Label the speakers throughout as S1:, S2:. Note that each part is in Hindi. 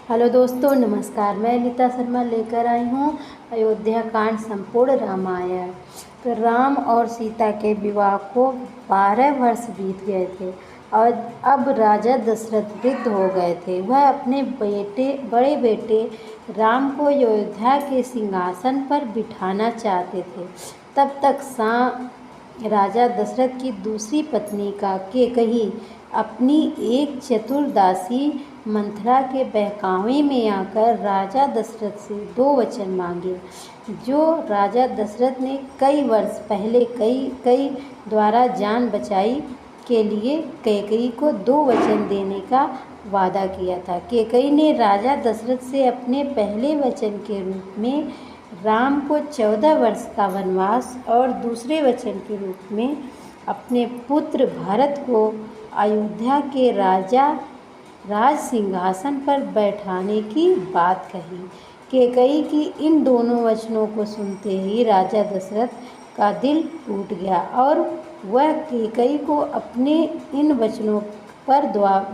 S1: हेलो दोस्तों, नमस्कार। मैं नीता शर्मा लेकर आई हूँ अयोध्या कांड संपूर्ण रामायण। तो राम और सीता के विवाह को 12 वर्ष बीत गए थे और अब राजा दशरथ वृद्ध हो गए थे। वह अपने बड़े बेटे राम को अयोध्या के सिंहासन पर बिठाना चाहते थे। तब तक राजा दशरथ की दूसरी पत्नी कैकई अपनी एक चतुर दासी मंथरा के बहकावे में आकर राजा दशरथ से 2 वचन मांगे, जो राजा दशरथ ने कई वर्ष पहले कई द्वारा जान बचाई के लिए कैकई को 2 वचन देने का वादा किया था। कैकई ने राजा दशरथ से अपने पहले वचन के रूप में राम को 14 वर्ष का वनवास और दूसरे वचन के रूप में अपने पुत्र भरत को अयोध्या के राज सिंहासन पर बैठाने की बात कही। कैकई की इन दोनों वचनों को सुनते ही राजा दशरथ का दिल टूट गया और वह कैकई को अपने इन वचनों पर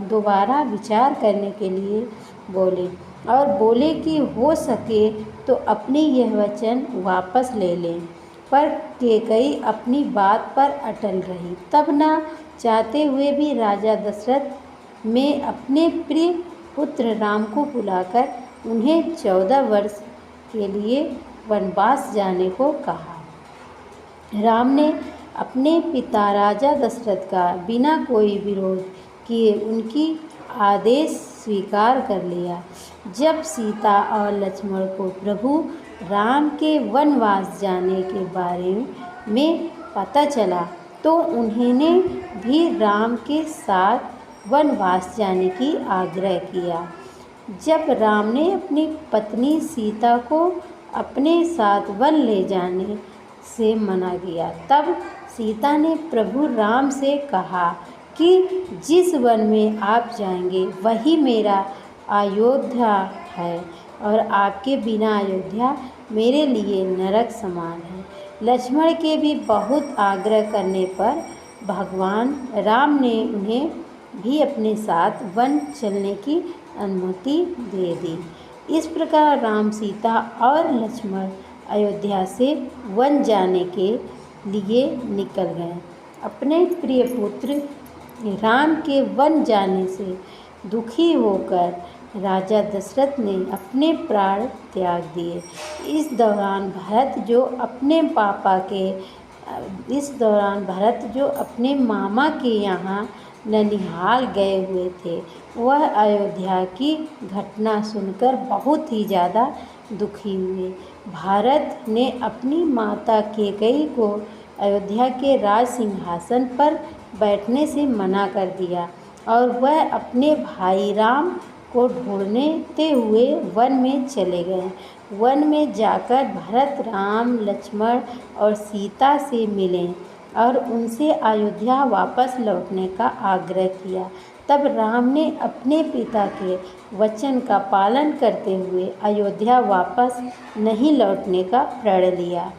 S1: दोबारा विचार करने के लिए बोले कि हो सके तो अपने यह वचन वापस ले लें। पर कैकई अपनी बात पर अटल रही। तब न चाहते हुए भी राजा दशरथ में अपने प्रिय पुत्र राम को बुलाकर उन्हें 14 वर्ष के लिए वनवास जाने को कहा। राम ने अपने पिता राजा दशरथ का बिना कोई विरोध किए उनकी आदेश स्वीकार कर लिया। जब सीता और लक्ष्मण को प्रभु राम के वनवास जाने के बारे में पता चला तो उन्होंने भी राम के साथ वनवास जाने की आग्रह किया। जब राम ने अपनी पत्नी सीता को अपने साथ वन ले जाने से मना किया, तब सीता ने प्रभु राम से कहा कि जिस वन में आप जाएंगे वही मेरा अयोध्या है और आपके बिना अयोध्या मेरे लिए नरक समान है। लक्ष्मण के भी बहुत आग्रह करने पर भगवान राम ने उन्हें भी अपने साथ वन चलने की अनुमति दे दी। इस प्रकार राम, सीता और लक्ष्मण अयोध्या से वन जाने के लिए निकल गए। अपने प्रिय पुत्र राम के वन जाने से दुखी होकर राजा दशरथ ने अपने प्राण त्याग दिए। इस दौरान भरत जो अपने मामा के यहाँ ननिहाल गए हुए थे, वह अयोध्या की घटना सुनकर बहुत ही ज़्यादा दुखी हुए। भरत ने अपनी माता कैकई को अयोध्या के राज सिंहासन पर बैठने से मना कर दिया और वह अपने भाई राम को ढूंढते हुए वन में चले गए। वन में जाकर भरत राम, लक्ष्मण और सीता से मिले और उनसे अयोध्या वापस लौटने का आग्रह किया। तब राम ने अपने पिता के वचन का पालन करते हुए अयोध्या वापस नहीं लौटने का प्रण लिया।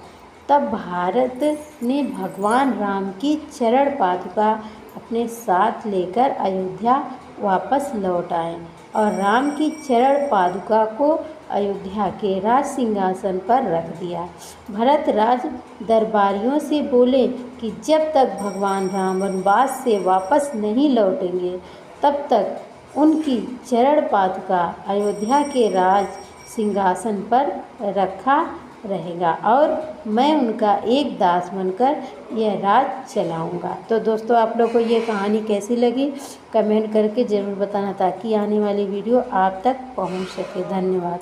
S1: तब भरत ने भगवान राम की चरण पादुका अपने साथ लेकर अयोध्या वापस लौट आए और राम की चरण पादुका को अयोध्या के राज सिंहासन पर रख दिया। भरत राज दरबारियों से बोले कि जब तक भगवान राम वनवास से वापस नहीं लौटेंगे तब तक उनकी चरण पादुका अयोध्या के राज सिंहासन पर रखा रहेगा और मैं उनका एक दास बनकर यह राज चलाऊंगा। तो दोस्तों, आप लोग को ये कहानी कैसी लगी कमेंट करके ज़रूर बताना ताकि आने वाली वीडियो आप तक पहुंच सके। धन्यवाद।